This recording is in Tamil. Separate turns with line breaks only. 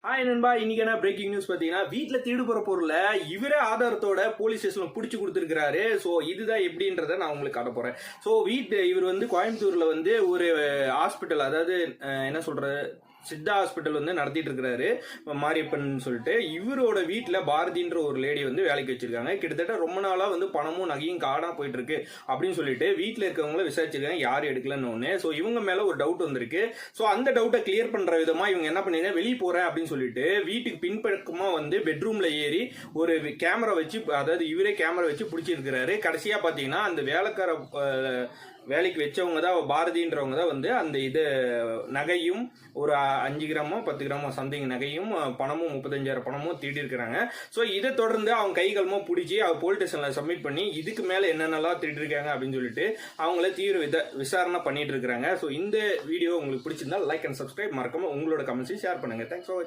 நண்பா, இன்னைக்கு என்ன பிரேக்கிங் நியூஸ் பாத்தீங்கன்னா, வீட்டுல திருடு போற பொருளை இவரே ஆதாரத்தோட போலீஸ் ஸ்டேஷன்ல புடிச்சு கொடுத்திருக்காரு. சோ இதுதான் எப்படின்றத நான் உங்களுக்கு காட்ட போறேன். சோ இவர் வந்து கோயம்புத்தூர்ல வந்து ஒரு ஹாஸ்பிட்டல், அதாவது என்ன சொல்றது, சித்தா ஹாஸ்பிட்டல் வந்து நடத்திட்டு இருக்கிறாரு, மாரியப்பன் சொல்லிட்டு. இவரோட வீட்டுல பாரதின்ற ஒரு லேடி வந்து வேலைக்கு வச்சிருக்காங்க. கிட்டத்தட்ட ரொம்ப நாளா வந்து பணமும் நகையும் காடா போயிட்டு இருக்கு அப்படின்னு சொல்லிட்டு வீட்டுல இருக்கவங்கள விசாரிச்சிருக்காங்க, யாரும் எடுக்கலன்னு ஒண்ணு. சோ இவங்க மேல ஒரு டவுட் வந்திருக்கு. சோ அந்த டவுட்டை கிளியர் பண்ற விதமா இவங்க என்ன பண்ணீங்க, வெளியே போறேன் அப்படின்னு சொல்லிட்டு வீட்டுக்கு பின்பக்கமா வந்து பெட்ரூம்ல ஏறி ஒரு கேமரா வச்சு, அதாவது இவரே கேமரா வச்சு பிடிச்சிருக்கிறாரு. கடைசியா பாத்தீங்கன்னா அந்த வேலைக்கு வச்சவங்க தான், பாரதின்றவங்க தான் வந்து அந்த இது நகையும் ஒரு 5 கிராமோ 10 கிராமோ சம்திங் நகையும் பணமும் 35,000 பணமும் திருடி இருக்கிறாங்க. ஸோ இதை தொடர்ந்து அவங்க கைகளுமோ பிடிச்சி அவங்க போலீஸ் ஸ்டேஷன்ல சப்மிட் பண்ணி இதுக்கு மேல என்னென்னலாம் திருடி இருக்காங்க அப்படின்னு சொல்லிட்டு அவங்கள தீவிர விசாரணை பண்ணிட்டு இருக்கிறாங்க. ஸோ இந்த வீடியோ உங்களுக்கு பிடிச்சிருந்தா லைக் அண்ட் சப்ஸ்கிரைப், மறக்காம உங்களோட கமெண்ட்ஸையும் ஷேர் பண்ணுங்க. Thanks for